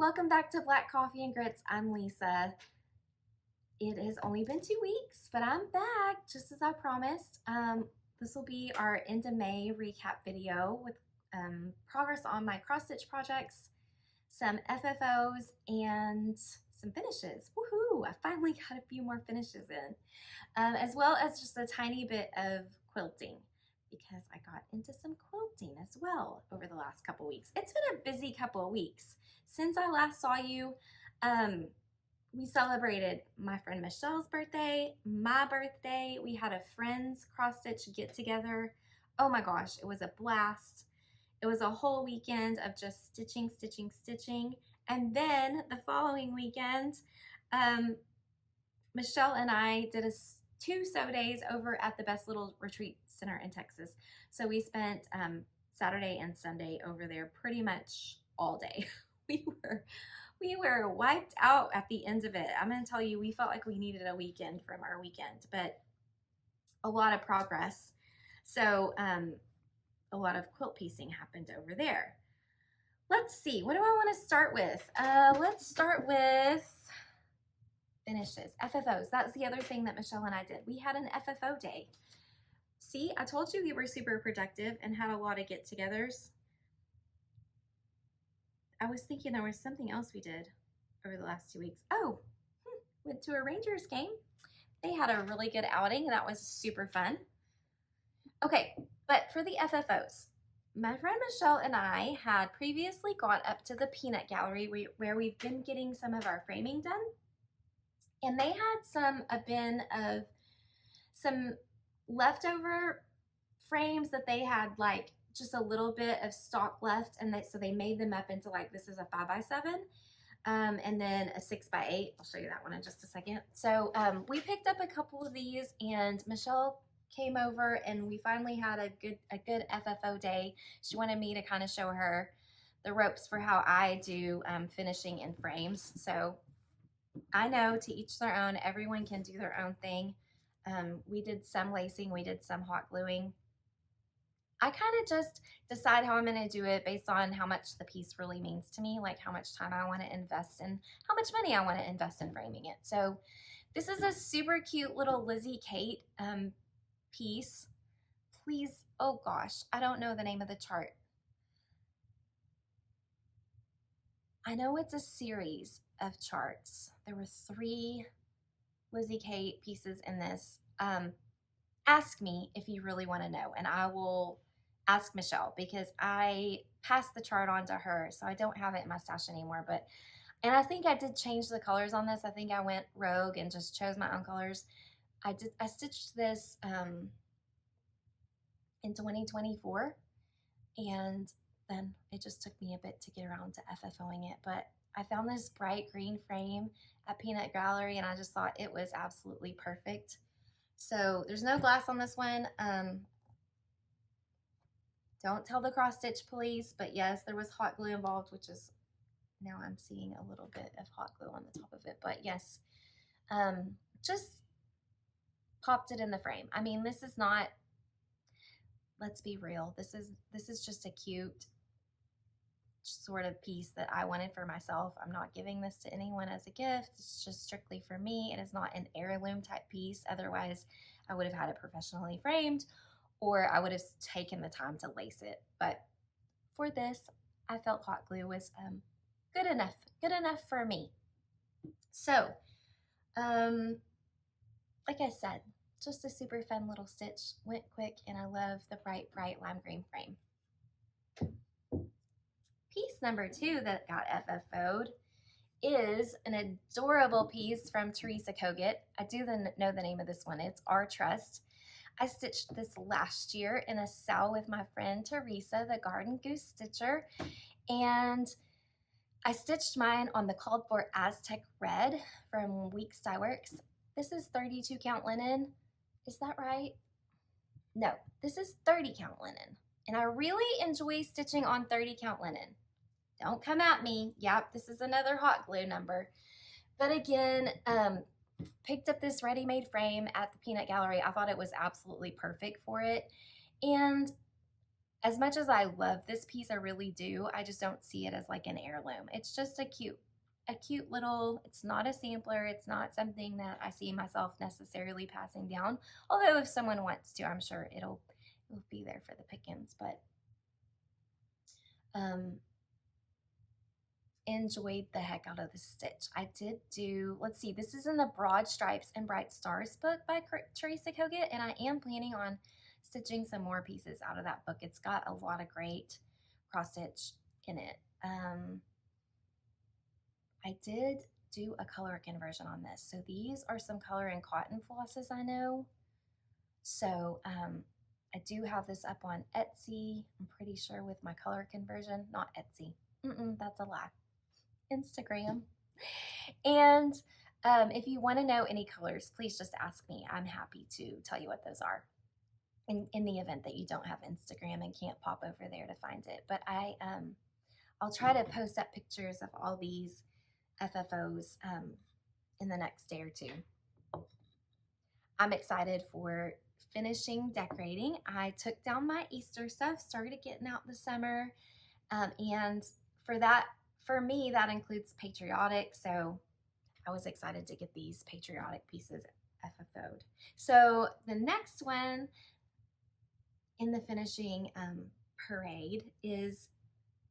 welcome back to Black Coffee and Grits. I'm Lisa. It has only been 2 weeks, but I'm back just as I promised. This will be our end of May recap video with progress on my cross stitch projects, some FFOs, and some finishes. Woohoo! I finally got a few more finishes in, as well as just a tiny bit of quilting, because I got into some quilting as well over the last couple weeks. It's been a busy couple of weeks. Since I last saw you, we celebrated my friend Michelle's birthday, my birthday. We had a friends cross stitch get together. Oh my gosh, it was a blast. It was a whole weekend of just stitching, stitching, stitching. And then the following weekend, Michelle and I did two sew days over at the Best Little Retreat Center in Texas. So we spent Saturday and Sunday over there pretty much all day. We were wiped out at the end of it. I'm going to tell you, we felt like we needed a weekend from our weekend, but a lot of progress. So a lot of quilt piecing happened over there. Let's see, what do I want to start with? Let's start with finishes, FFOs. That's the other thing that Michelle and I did. We had an FFO day. See, I told you we were super productive and had a lot of get-togethers. I was thinking there was something else we did over the last 2 weeks. Oh, went to a Rangers game. They had a really good outing. That was super fun. Okay, but for the FFOs, my friend Michelle and I had previously gone up to the peanut gallery where we've been getting some of our framing done. And they had a bin of some leftover frames that they had like just a little bit of stock left, and so they made them up into like, this is a 5x7 and then a 6x8. I'll show you that one in just a second. So we picked up a couple of these, and Michelle came over and we finally had a good FFO day. She wanted me to kind of show her the ropes for how I do finishing in frames. So I know, to each their own. Everyone can do their own thing. We did some lacing, we did some hot gluing. I kind of just decide how I'm going to do it based on how much the piece really means to me, like how much time I want to invest and how much money I want to invest in framing it. So this is a super cute little Lizzie Kate piece. Please, oh gosh, I don't know the name of the chart. I know it's a series of charts. There were 3 Lizzie Kate pieces in this. Ask me if you really want to know, and I will ask Michelle, because I passed the chart on to her, so I don't have it in my stash anymore. And I think I did change the colors on this. I think I went rogue and just chose my own colors. I stitched this in 2024, and then it just took me a bit to get around to FFOing it. But I found this bright green frame at Peanut Gallery, and I just thought it was absolutely perfect. So there's no glass on this one. Don't tell the cross stitch police, but yes, there was hot glue involved, which is, now I'm seeing a little bit of hot glue on the top of it. But yes, just popped it in the frame. I mean, this is not, let's be real, this is just a cute sort of piece that I wanted for myself. I'm not giving this to anyone as a gift. It's just strictly for me. It is not an heirloom type piece. Otherwise, I would have had it professionally framed, or I would have taken the time to lace it. But for this, I felt hot glue was good enough for me. So, like I said, just a super fun little stitch. Went quick, and I love the bright lime green frame. Piece number 2 that got FFO'd is an adorable piece from Teresa Kogut. I do know the name of this one. It's Our Trust. I stitched this last year in a sow with my friend Teresa, the Garden Goose Stitcher, and I stitched mine on the called for Aztec Red from Weeks Dye Works. This is 32 count linen. Is that right? No, this is 30 count linen. And I really enjoy stitching on 30 count linen. Don't come at me. Yep, this is another hot glue number. But again, picked up this ready-made frame at the Peanut Gallery. I thought it was absolutely perfect for it. And As much as I love this piece, I really do, I just don't see it as like an heirloom. It's just a cute little, it's not a sampler. It's not something that I see myself necessarily passing down. Although if someone wants to, I'm sure it'll be there for the pickings. But enjoyed the heck out of the stitch. I did do, let's see, this is in the Broad Stripes and Bright Stars book by Teresa Kogut, and I am planning on stitching some more pieces out of that book. It's got a lot of great cross stitch in it. I did do a color conversion on this. So these are some color and cotton flosses I know. So I do have this up on Etsy, I'm pretty sure, with my color conversion. Not Etsy. That's a lie. Instagram. And if you want to know any colors, please just ask me. I'm happy to tell you what those are in the event that you don't have Instagram and can't pop over there to find it. But I'll try to post up pictures of all these FFOs in the next day or two. I'm excited for finishing decorating. I took down my Easter stuff, started getting out the summer, and for me, that includes patriotic, so I was excited to get these patriotic pieces FFO'd. So the next one in the finishing parade is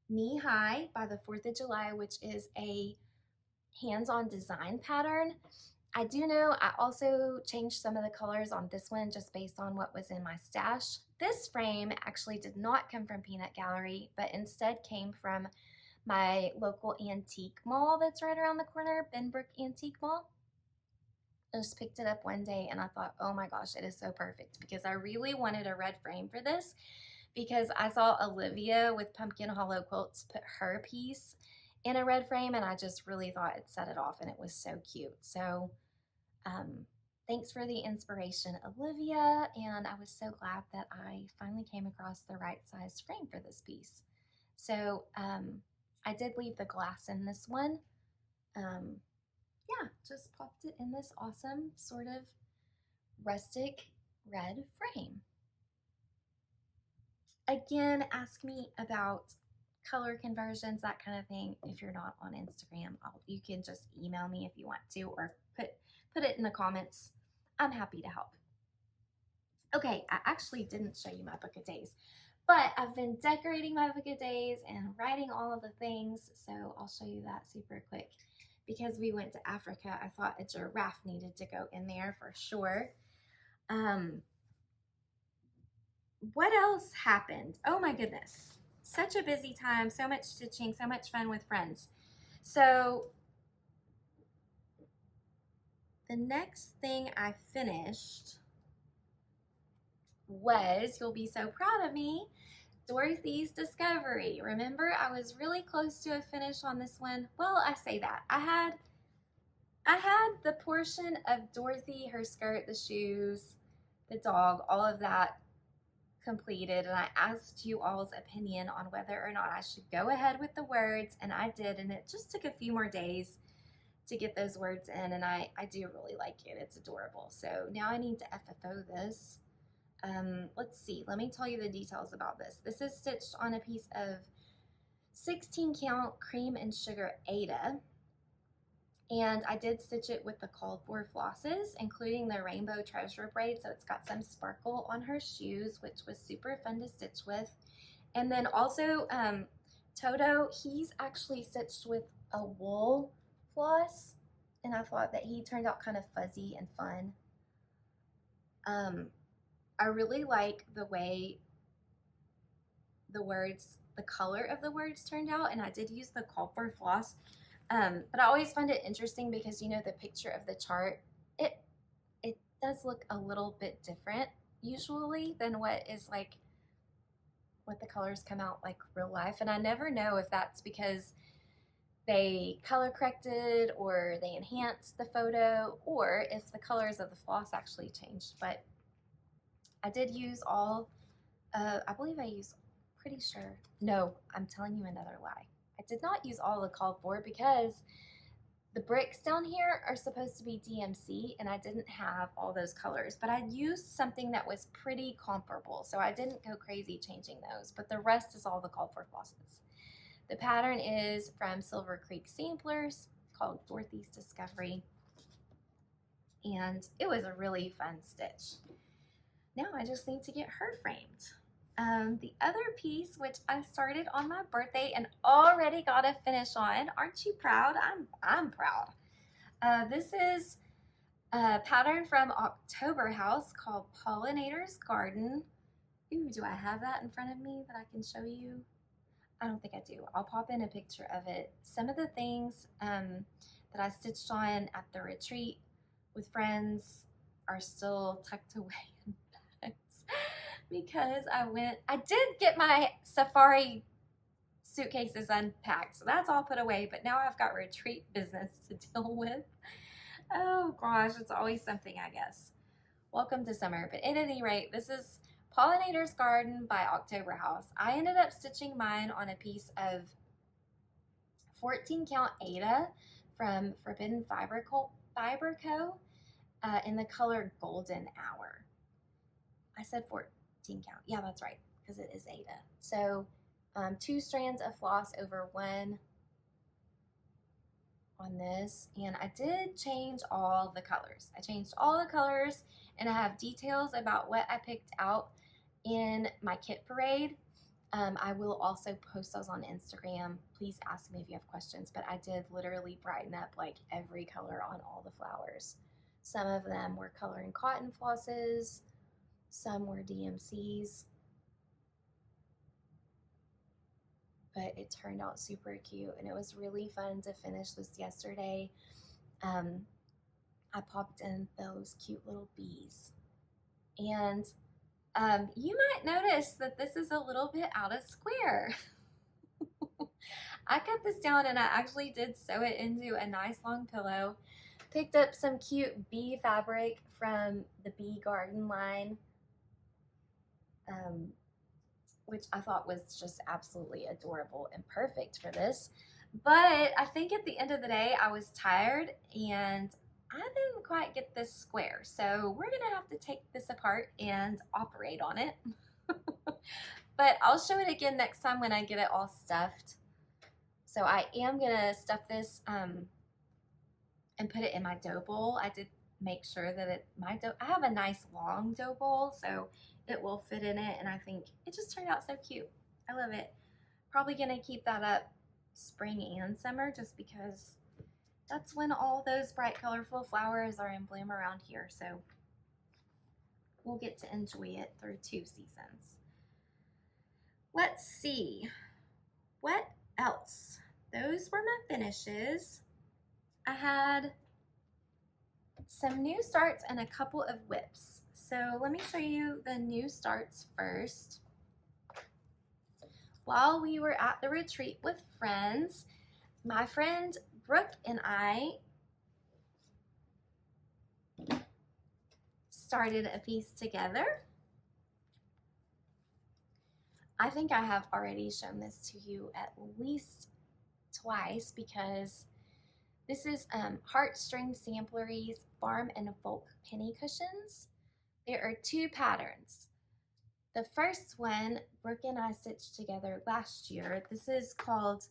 Knee High by the 4th of July, which is a hands-on design pattern. I do know I also changed some of the colors on this one just based on what was in my stash. This frame actually did not come from Peanut Gallery, but instead came from my local antique mall that's right around the corner, Benbrook Antique Mall. I just picked it up one day and I thought, oh my gosh, it is so perfect, because I really wanted a red frame for this, because I saw Olivia with Pumpkin Hollow Quilts put her piece in a red frame, and I just really thought it set it off, and it was so cute. So thanks for the inspiration, Olivia, and I was so glad that I finally came across the right size frame for this piece. So I did leave the glass in this one. Yeah, just popped it in this awesome sort of rustic red frame. Again, ask me about color conversions, that kind of thing. If you're not on Instagram, you can just email me if you want to, or put it in the comments. I'm happy to help. Okay, I actually didn't show you my book of days, but I've been decorating my book of days and writing all of the things, so I'll show you that super quick. Because we went to Africa, I thought a giraffe needed to go in there for sure. What else happened? Oh my goodness. Such a busy time, so much stitching, so much fun with friends. So the next thing I finished was, you'll be so proud of me, Dorothy's Discovery. Remember, I was really close to a finish on this one. Well, I say that. I had the portion of Dorothy, her skirt, the shoes, the dog, all of that completed, and I asked you all's opinion on whether or not I should go ahead with the words, and I did, and it just took a few more days to get those words in, and I do really like it. It's adorable. So now I need to FFO this. Let's see, let me tell you the details about this. This is stitched on a piece of 16 count cream and sugar Aida, and I did stitch it with the called for flosses, including the rainbow treasure braid, so it's got some sparkle on her shoes, which was super fun to stitch with. And then also Toto, he's actually stitched with a wool floss, and I thought that he turned out kind of fuzzy and fun. I really like the way the color of the words turned out, and I did use the call for floss. But I always find it interesting because, you know, the picture of the chart, it does look a little bit different usually than what the colors come out like real life. And I never know if that's because they color corrected or they enhanced the photo, or if the colors of the floss actually changed. But I did use all, I believe I used, pretty sure, no, I'm telling you another lie. I did not use all the called for, because The bricks down here are supposed to be DMC, and I didn't have all those colors, but I used something that was pretty comparable, so I didn't go crazy changing those, but the rest is all the called for flosses. The pattern is from Silvercreek Samplers, called Dorothy's Discovery, and it was a really fun stitch. Now I just need to get her framed. The other piece, which I started on my birthday and already got a finish on, aren't you proud? I'm proud. This is a pattern from October House called Pollinator's Garden. Ooh, do I have that in front of me that I can show you? I don't think I do. I'll pop in a picture of it. Some of the things that I stitched on at the retreat with friends are still tucked away in bags because I did get my safari suitcases unpacked, so that's all put away, but now I've got retreat business to deal with. Oh gosh, it's always something, I guess. Welcome to summer, but at any rate, this is Pollinator's Garden by October House. I ended up stitching mine on a piece of 14 count Aida from Forbidden Fiber Co. In the color Golden Hour. I said 14 count. Yeah, that's right, because it is Aida. So 2 strands of floss over 1 on this, and I did change all the colors. I changed all the colors, and I have details about what I picked out in my kit parade. I will also post those on Instagram. Please ask me if you have questions, but I did literally brighten up like every color on all the flowers. Some of them were color and cotton flosses, some were DMCs, but it turned out super cute, and it was really fun to finish this yesterday. I popped in those cute little bees, and you might notice that this is a little bit out of square. I cut this down and I actually did sew it into a nice long pillow. Picked up some cute bee fabric from the Bee Garden line, which I thought was just absolutely adorable and perfect for this. But I think at the end of the day, I was tired and I didn't quite get this square. So we're gonna have to take this apart and operate on it. But I'll show it again next time when I get it all stuffed. So I am gonna stuff this and put it in my dough bowl. I did make sure that I have a nice long dough bowl, so it will fit in it, and I think it just turned out so cute. I love it. Probably gonna keep that up spring and summer just because that's when all those bright colorful flowers are in bloom around here, so we'll get to enjoy it through 2 seasons. Let's see, what else? Those were my finishes. I had some new starts and a couple of whips. So let me show you the new starts first. While we were at the retreat with friends, my friend Brooke and I started a piece together. I think I have already shown this to you at least twice because this is Heartstring Samplery's Farm and Folk Penny Cushions. There are 2 patterns. The first one, Brooke and I stitched together last year. This is called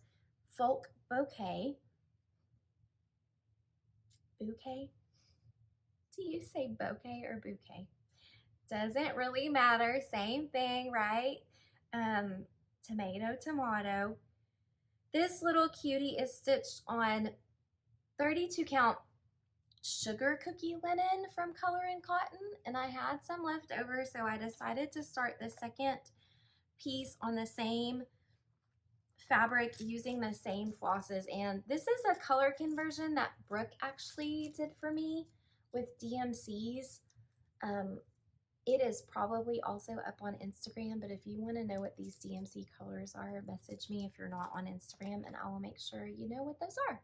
Folk Bouquet. Bouquet? Do you say bouquet or bouquet? Doesn't really matter, same thing, right? Tomato, tomato. This little cutie is stitched on 32 count sugar cookie linen from Color and Cotton, and I had some left over, so I decided to start the second piece on the same fabric using the same flosses. And this is a color conversion that Brooke actually did for me with DMCs. It is probably also up on Instagram, but if you want to know what these DMC colors are, message me if you're not on Instagram, and I will make sure you know what those are.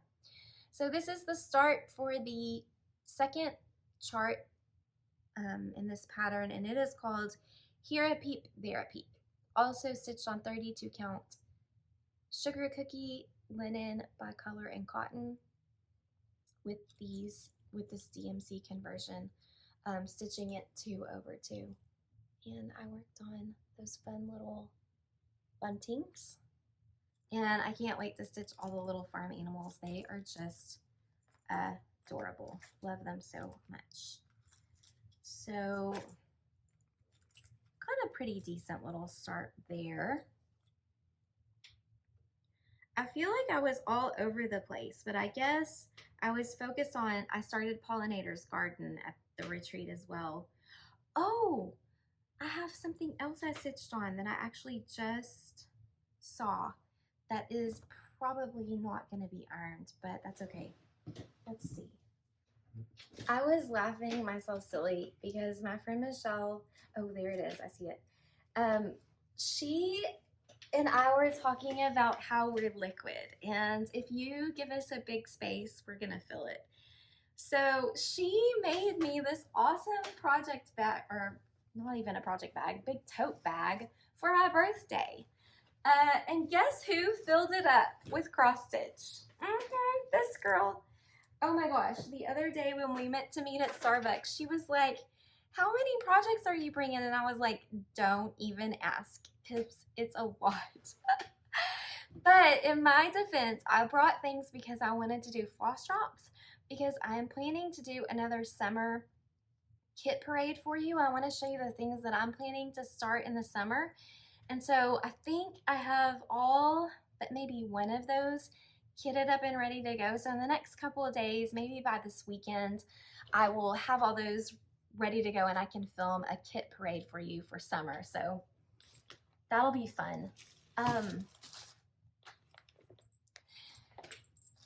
So this is the start for the second chart in this pattern, and it is called Here a Peep, There a Peep. Also stitched on 32 count sugar cookie linen by Color and Cotton. with this DMC conversion, stitching it 2 over 2. And I worked on those fun little buntings. And I can't wait to stitch all the little farm animals. They are just adorable. Love them so much. So, got a pretty decent little start there. I feel like I was all over the place, but I guess I was focused on, I started Pollinator's garden at the retreat as well. Oh, I have something else I stitched on that I actually just saw that is probably not going to be ironed, but that's okay. Let's see. I was laughing myself silly because my friend Michelle, oh, there it is. I see it. She and I were talking about how we're liquid, and if you give us a big space, we're going to fill it. So she made me this awesome project bag, or not even a project bag, big tote bag for my birthday. And guess who filled it up with cross stitch? This girl. Oh my gosh, the other day when we met to meet at Starbucks, she was like, how many projects are you bringing? And I was like, don't even ask, because it's a lot. But in my defense, I brought things because I wanted to do floss drops, because I am planning to do another summer kit parade for you. I want to show you the things that I'm planning to start in the summer. And so I think I have all but maybe one of those kitted up and ready to go. So in the next couple of days, maybe by this weekend, I will have all those ready to go and I can film a kit parade for you for summer. So that'll be fun.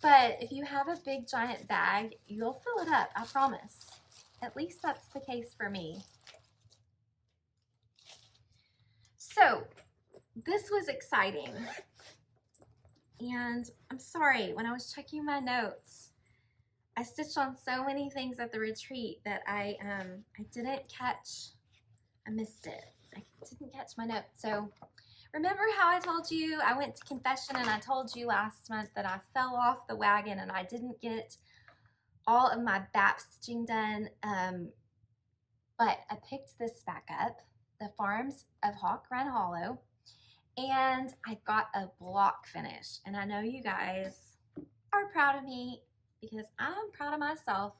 But if you have a big giant bag, you'll fill it up, I promise. At least that's the case for me. So this was exciting. And I'm sorry, when I was checking my notes, I stitched on so many things at the retreat that I didn't catch, I missed it. I didn't catch my notes. So remember how I told you I went to confession and I told you last month that I fell off the wagon and I didn't get all of my BAP stitching done, but I picked this back up, the Farms of Hawk Run Hollow, and I got a block finish. And I know you guys are proud of me because I'm proud of myself.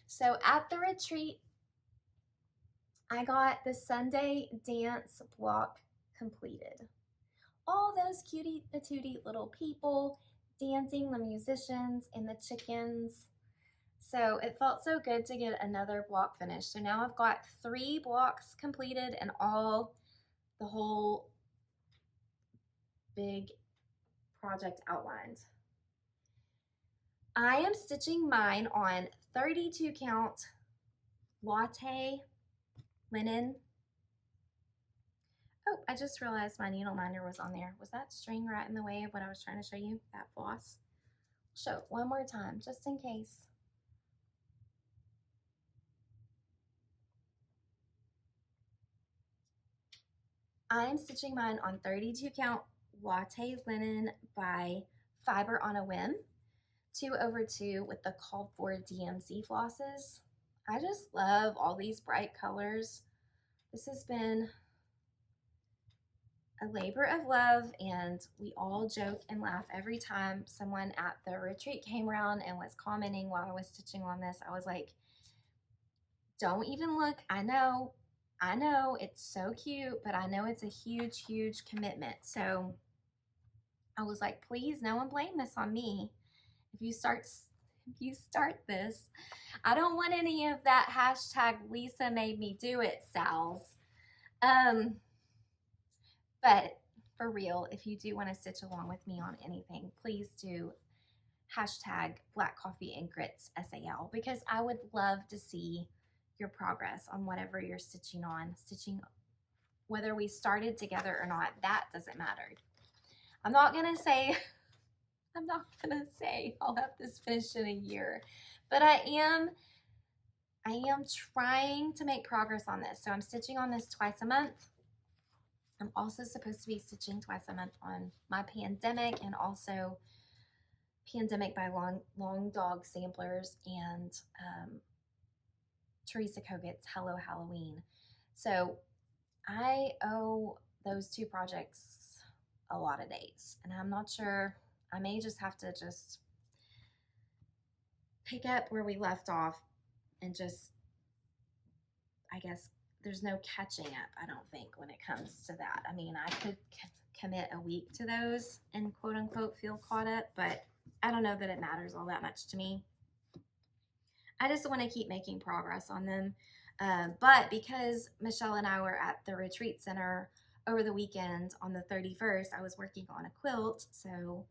So at the retreat, I got the Sunday dance block completed. All those cutie patootie little people dancing, the musicians and the chickens. So it felt so good to get another block finished. So now I've got 3 blocks completed and the whole big project outlined. I am stitching mine on 32 count latte linen. Oh, I just realized my needle minder was on there. Was that string right in the way of what I was trying to show you? That floss? Show it one more time, just in case. I am stitching mine on 32 count latte linen by Fiber on a Whim, 2 over 2 with the called for DMC flosses. I just love all these bright colors. This has been a labor of love, and we all joke and laugh every time someone at the retreat came around and was commenting while I was stitching on this. I was like, don't even look. I know it's so cute, but I know it's a huge, huge commitment. So I was like, please, no one blame this on me. If you start this, I don't want any of that hashtag Lisa made me do it, Sal's. But for real, if you do want to stitch along with me on anything, please do hashtag Black Coffee and Grits SAL, because I would love to see your progress on whatever you're stitching on. Whether we started together or not, that doesn't matter. I'm not gonna say I'll have this finished in a year, but I am trying to make progress on this. So I'm stitching on this twice a month. I'm also supposed to be stitching twice a month on my pandemic and also Pandemic by Long Dog Samplers and Teresa Kogut's Hello Halloween. So I owe those two projects a lot of days, and I'm not sure. I may just have to just pick up where we left off and just, I guess there's no catching up, I don't think, when it comes to that. I mean, I could commit a week to those and quote unquote feel caught up, but I don't know that it matters all that much to me. I just want to keep making progress on them. But because Michelle and I were at the retreat center over the weekend on the 31st, I was working on a quilt. So,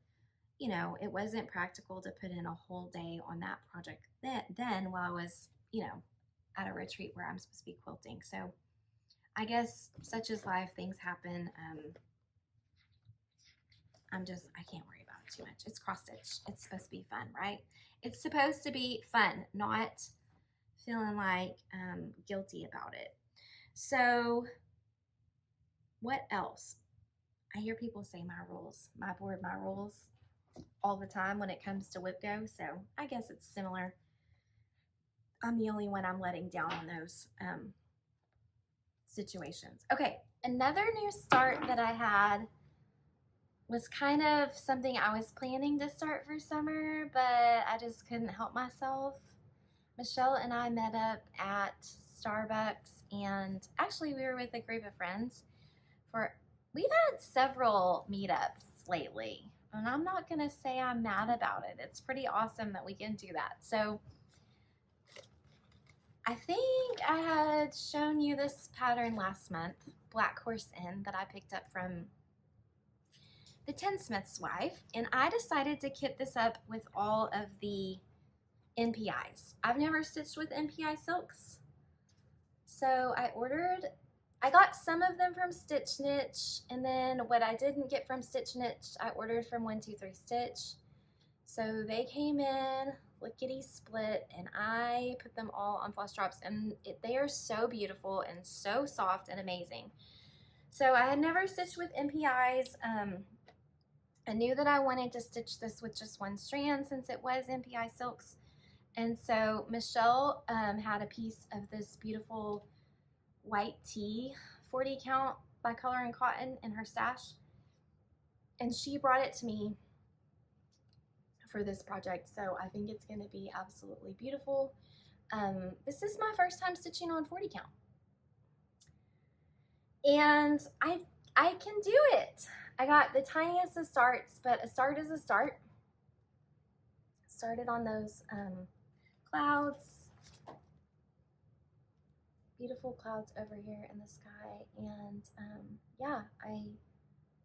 you know, it wasn't practical to put in a whole day on that project then while I was, you know, at a retreat where I'm supposed to be quilting. So I guess such is life, things happen. I can't worry about it too much. It's cross stitch. It's supposed to be fun, right? It's supposed to be fun, not feeling like guilty about it. So what else? I hear people say my rules, my board, my rules all the time when it comes to whip go. So I guess it's similar. I'm the only one I'm letting down on those situations. Okay, another new start that I had was kind of something I was planning to start for summer, but I just couldn't help myself. Michelle and I met up at Starbucks, and actually we were with a group of friends. We've had several meetups lately, and I'm not gonna say I'm mad about it. It's pretty awesome that we can do that. So I think I had shown you this pattern last month, Black Horse Inn, that I picked up from the Tinsmith's Wife, and I decided to kit this up with all of the NPIs. I've never stitched with NPI silks, so I got some of them from Stitch Niche, and then what I didn't get from Stitch Niche, I ordered from 123 Stitch. So they came in lickety split, and I put them all on floss drops, and they are so beautiful and so soft and amazing. So I had never stitched with NPIs. I knew that I wanted to stitch this with just one strand since it was NPI silks. And so Michelle had a piece of this beautiful white tee 40 count by Color and Cotton in her stash. And she brought it to me for this project. So I think it's going to be absolutely beautiful. This is my first time stitching on 40 count. And I can do it. I got the tiniest of starts, but a start is a start. Started on those clouds. Beautiful clouds over here in the sky. And yeah, I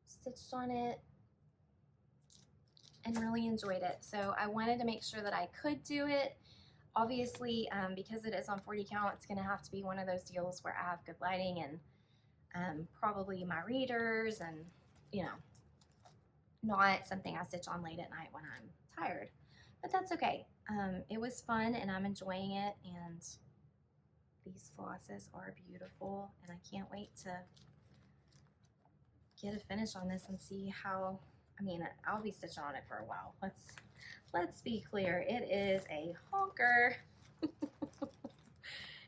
stitched on it and really enjoyed it. So I wanted to make sure that I could do it. Obviously, because it is on 40 count, it's going to have to be one of those deals where I have good lighting and probably my readers, and you know, not something I stitch on late at night when I'm tired. But that's okay. It was fun and I'm enjoying it, and these flosses are beautiful, and I can't wait to get a finish on this and see how. I mean, I'll be stitching on it for a while. Let's be clear. It is a honker.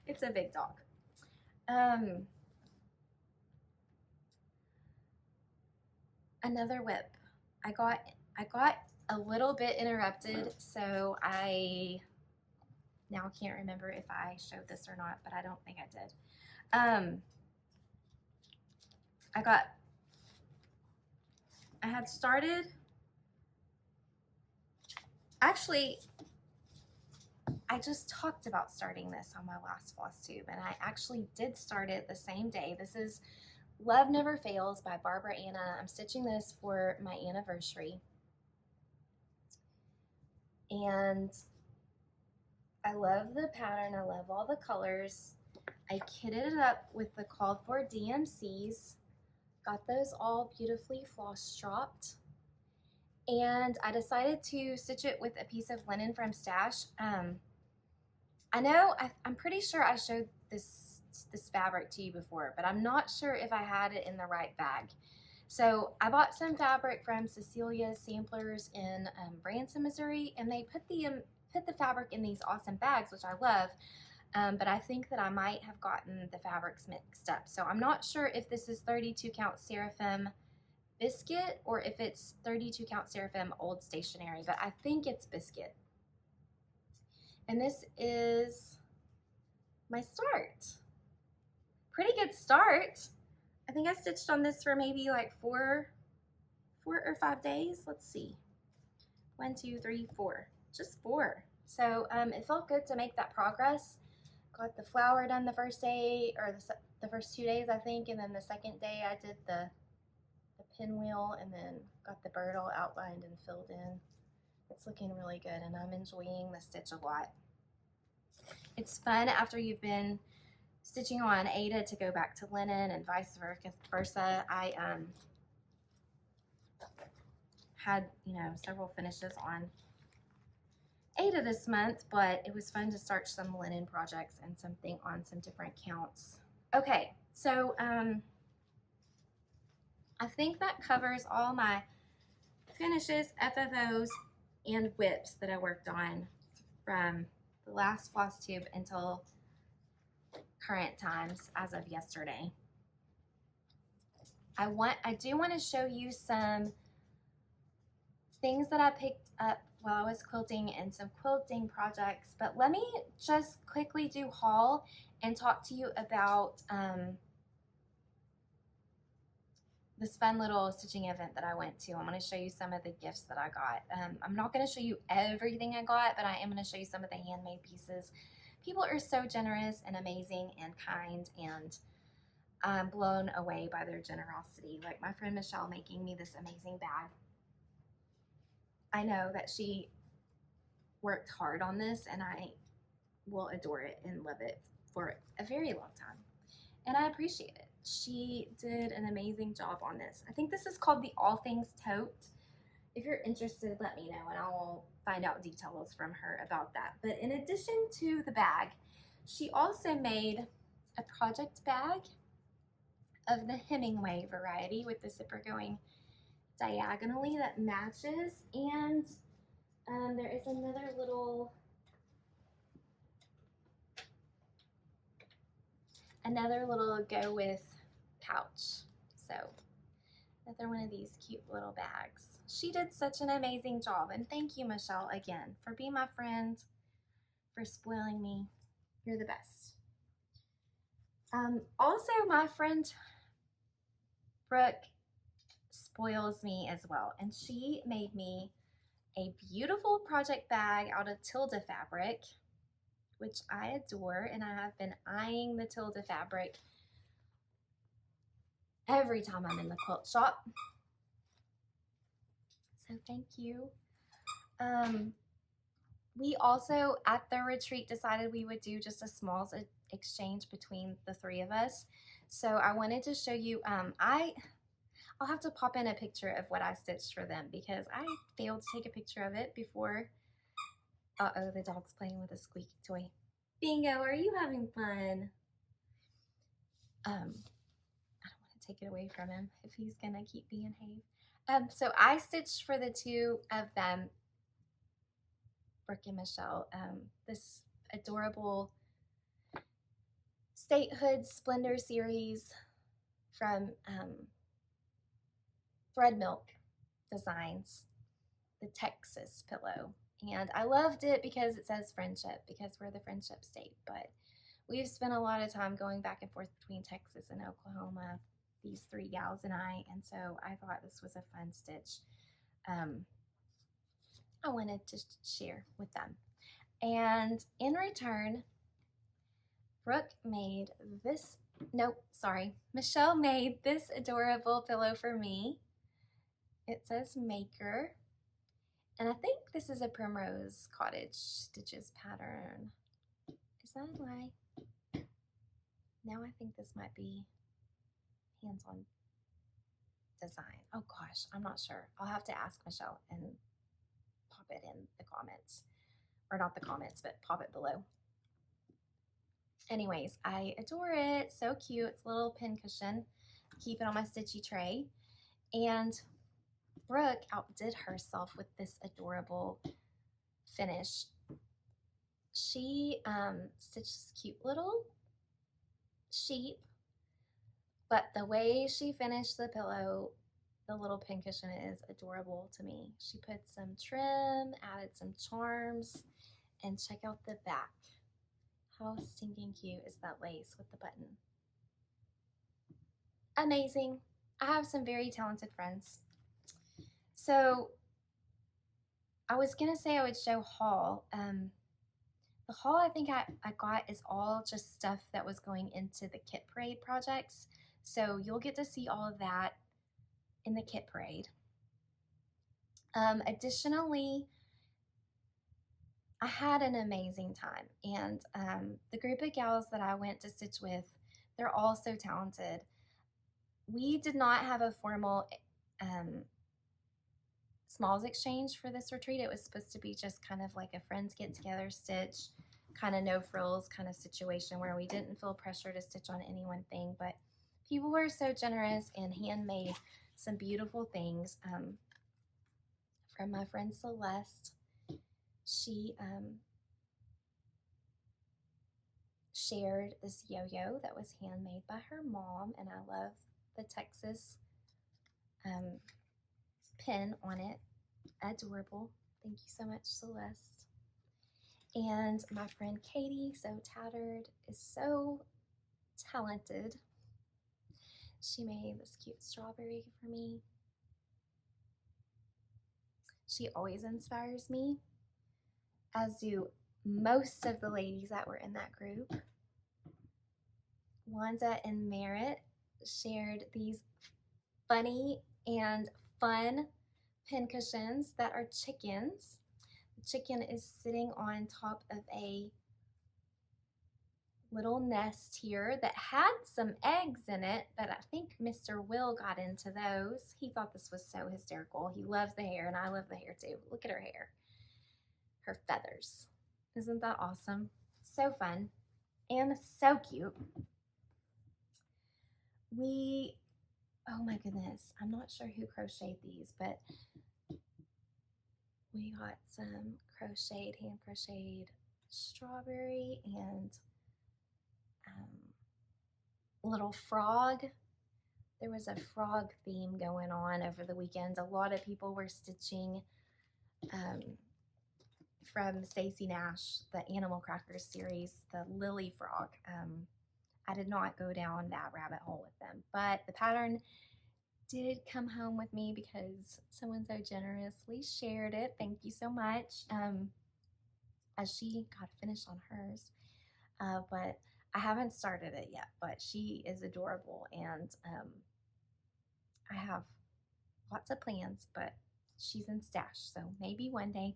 It's a big dog. Another whip. I got a little bit interrupted, so I now can't remember if I showed this or not, but I don't think I did. I had started, actually, I just talked about starting this on my last Flosstube, and I actually did start it the same day. This is Love Never Fails by Barbara Anna. I'm stitching this for my anniversary. And I love the pattern. I love all the colors. I kitted it up with the called for DMCs. Got those all beautifully floss dropped. And I decided to stitch it with a piece of linen from Stash. I know, I'm pretty sure I showed this fabric to you before, but I'm not sure if I had it in the right bag. So I bought some fabric from Cecilia's Samplers in Branson, Missouri, and they put the fabric in these awesome bags, which I love. But I think that I might have gotten the fabrics mixed up. So I'm not sure if this is 32 count Seraphim biscuit or if it's 32 count Seraphim old stationery, but I think it's biscuit. And this is my start. Pretty good start. I think I stitched on this for maybe like four or 5 days. Let's see. 1, 2, 3, 4. Just 4. So it felt good to make that progress. Got the flower done the first day, or the first 2 days, I think, and then the second day I did the pinwheel and then got the bird all outlined and filled in. It's looking really good, and I'm enjoying the stitch a lot. It's fun after you've been stitching on Aida to go back to linen and vice versa. I had, you know, several finishes on Aida this month, but it was fun to start some linen projects and something on some different counts. Okay, so I think that covers all my finishes, FFOs, and whips that I worked on from the last Flosstube until current times as of yesterday. I do want to show you some things that I picked up while I was quilting and some quilting projects, but let me just quickly do haul and talk to you about this fun little stitching event that I went to. I'm going to show you some of the gifts that I got. I'm not going to show you everything I got, but I am going to show you some of the handmade pieces. People are so generous and amazing and kind, and I'm blown away by their generosity. Like my friend Michelle making me this amazing bag. I know that she worked hard on this, and I will adore it and love it for a very long time. And I appreciate it. She did an amazing job on this. I think this is called the All Things Tote. If you're interested, let me know and I will find out details from her about that. But in addition to the bag, she also made a project bag of the Hemingway variety with the zipper going diagonally that matches. And there is another little go with pouch. So another one of these cute little bags. She did such an amazing job, and thank you, Michelle, again, for being my friend, for spoiling me. You're the best. Also, my friend Brooke spoils me as well, and she made me a beautiful project bag out of Tilda fabric, which I adore, and I have been eyeing the Tilda fabric every time I'm in the quilt shop. So thank you. We also at the retreat decided we would do just a small exchange between the three of us. So I wanted to show you, I'll have to pop in a picture of what I stitched for them because I failed to take a picture of it before. Uh-oh, the dog's playing with a squeaky toy. Bingo, are you having fun? I don't want to take it away from him if he's gonna keep being behaved. So I stitched for the two of them, Brooke and Michelle, this adorable Statehood Splendor series from Thread Milk Designs, the Texas pillow. And I loved it because it says friendship, because we're the friendship state. But we've spent a lot of time going back and forth between Texas and Oklahoma, these three gals and I. And so I thought this was a fun stitch. I wanted to share with them. And in return, Brooke made this, Michelle made this adorable pillow for me. It says Maker. And I think this is a Primrose Cottage Stitches pattern. Is that why? Now I think this might be hands-on design. Oh gosh, I'm not sure. I'll have to ask Michelle and pop it in the comments. Or not the comments, but pop it below. Anyways, I adore it. So cute. It's a little pin cushion. Keep it on my stitchy tray. And Brooke outdid herself with this adorable finish. She stitched this cute little sheep, but the way she finished the pillow, the little pincushion, is adorable to me. She put some trim, added some charms, and check out the back. How stinking cute is that lace with the button? Amazing. I have some very talented friends. So I was gonna say I would show haul. The haul I think I got is all just stuff that was going into the kit parade projects. So you'll get to see all of that in the kit parade. Additionally, I had an amazing time, and the group of gals that I went to stitch with, they're all so talented. We did not have a formal smalls exchange for this retreat. It was supposed to be just kind of like a friends get together stitch, kind of no frills kind of situation where we didn't feel pressure to stitch on any one thing, but people were so generous and handmade some beautiful things. From my friend Celeste, she shared this yo-yo that was handmade by her mom, and I love the Texas pin on it. Adorable. Thank you so much, Celeste. And my friend Katie, so tattered, is so talented. She made this cute strawberry for me. She always inspires me, as do most of the ladies that were in that group. Wanda and Merritt shared these funny and fun pincushions that are chickens. The chicken is sitting on top of a little nest here that had some eggs in it, but I think Mr. Will got into those. He thought this was so hysterical. He loves the hair, and I love the hair too. Look at her hair. Her feathers. Isn't that awesome? So fun and so cute. Oh my goodness, I'm not sure who crocheted these, but we got some hand crocheted strawberry and little frog. There was a frog theme going on over the weekend. A lot of people were stitching from Stacey Nash, the Animal Crackers series, the Lily Frog. I did not go down that rabbit hole with them, but the pattern did come home with me because someone so generously shared it. Thank you so much. As she got finished on hers, but I haven't started it yet, but she is adorable, and I have lots of plans, but she's in stash, so maybe one day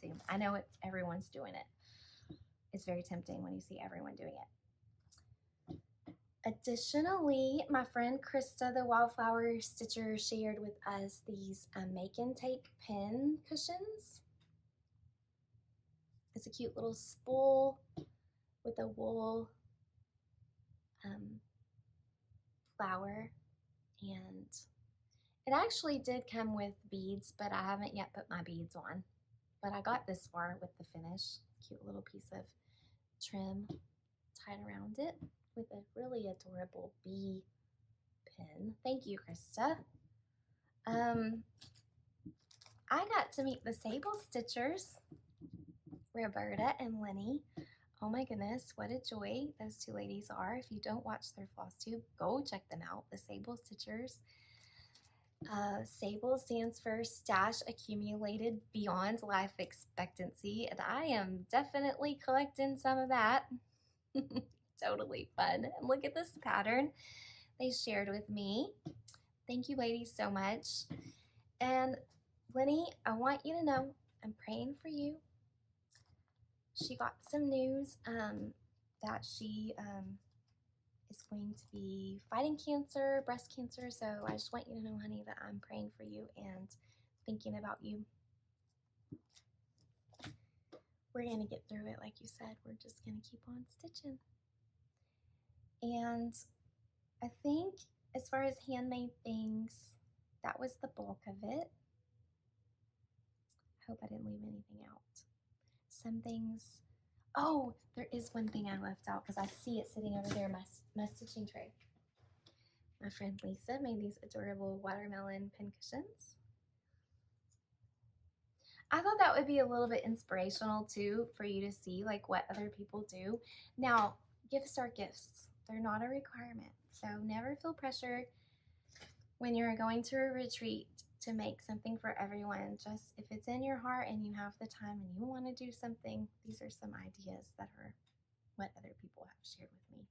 soon. I know everyone's doing it. It's very tempting when you see everyone doing it. Additionally, my friend Krista, the Wildflower Stitcher, shared with us these make and take pin cushions. It's a cute little spool with a wool flower, and it actually did come with beads, but I haven't yet put my beads on. But I got this far with the finish. Cute little piece of trim tied around it with a really adorable bee pin. Thank you, Krista. I got to meet the Sable Stitchers, Roberta and Lenny. Oh my goodness, what a joy those two ladies are. If you don't watch their Flosstube, go check them out, the Sable Stitchers. Sable stands for Stash Accumulated Beyond Life Expectancy, and I am definitely collecting some of that. Totally fun. And look at this pattern they shared with me. Thank you, ladies, so much. And Lenny, I want you to know I'm praying for you. She got some news that she is going to be fighting cancer, breast cancer. So I just want you to know, honey, that I'm praying for you and thinking about you. We're going to get through it, like you said. We're just going to keep on stitching. And I think as far as handmade things, that was the bulk of it. Hope I didn't leave anything out. Some things, oh, there is one thing I left out because I see it sitting over there in my stitching tray. My friend Lisa made these adorable watermelon pincushions. I thought that would be a little bit inspirational too for you to see like what other people do. Now, gifts are gifts. They're not a requirement. So never feel pressured when you're going to a retreat to make something for everyone. Just if it's in your heart and you have the time and you want to do something, these are some ideas that are what other people have shared with me.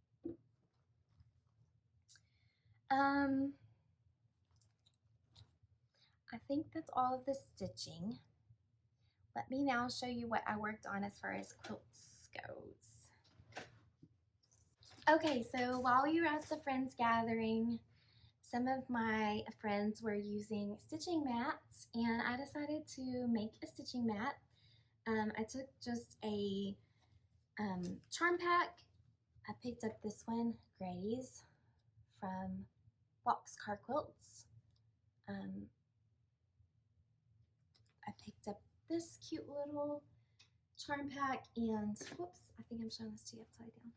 I think that's all of the stitching. Let me now show you what I worked on as far as quilts goes. Okay, so while we were at the friends gathering, some of my friends were using stitching mats, and I decided to make a stitching mat. I took just a charm pack. I picked up this one, Grays, from Boxcar Quilts. I picked up this cute little charm pack and, whoops, I think I'm showing this to you upside down.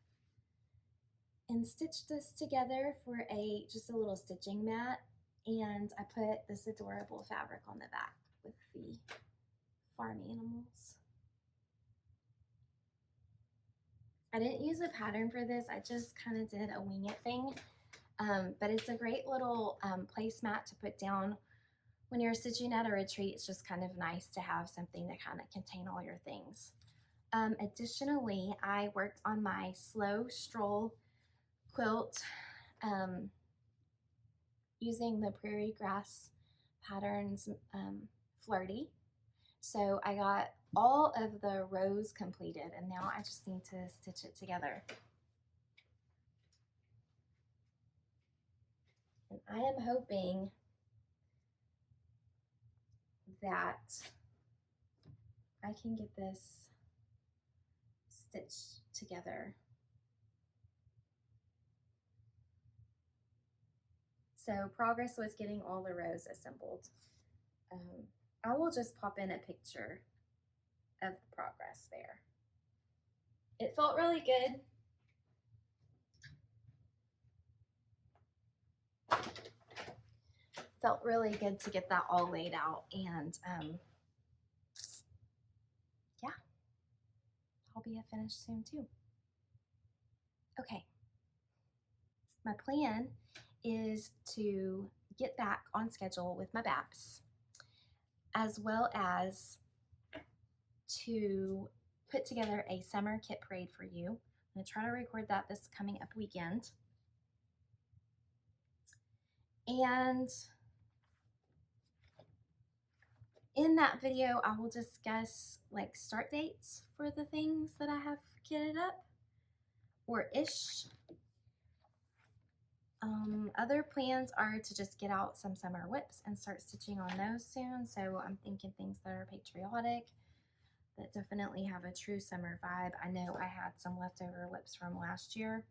And stitched this together for just a little stitching mat, and I put this adorable fabric on the back with the farm animals. I didn't use a pattern for this, I just kind of did a wing it thing, but it's a great little placemat to put down when you're stitching at a retreat. It's just kind of nice to have something to kind of contain all your things. Additionally, I worked on my Slow Stroll quilt using the Prairie Grass Patterns Flirty. So I got all of the rows completed, and now I just need to stitch it together. And I am hoping that I can get this stitched together. So progress was getting all the rows assembled. I will just pop in a picture of the progress there. It felt really good. Felt really good to get that all laid out, and yeah, I'll be finished soon too. Okay, my plan is to get back on schedule with my BAPs, as well as to put together a summer kit parade for you. I'm going to try to record that this coming up weekend. And in that video, I will discuss like start dates for the things that I have kitted up, or ish. Other plans are to just get out some summer whips and start stitching on those soon. So I'm thinking things that are patriotic, that definitely have a true summer vibe. I know I had some leftover whips from last year.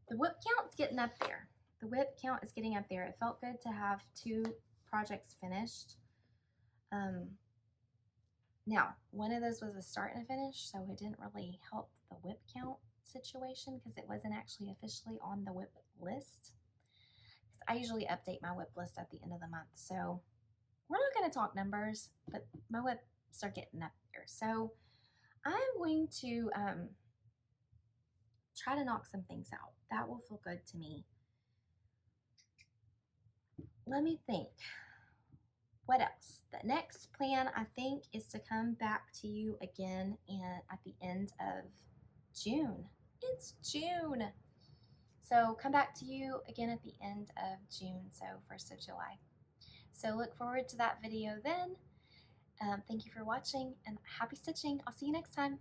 The whip count's getting up there. The whip count is getting up there. It felt good to have 2 projects finished. Now, one of those was a start and a finish, so it didn't really help the whip count situation because it wasn't actually officially on the whip list. I usually update my whip list at the end of the month, so we're not going to talk numbers, but my whips are getting up there. So I'm going to try to knock some things out. That will feel good to me. Let me think. What else? The next plan, I think, is to come back to you again at the end of June. It's June. So come back to you again at the end of June, so 1st of July. So look forward to that video then. Thank you for watching, and happy stitching. I'll see you next time.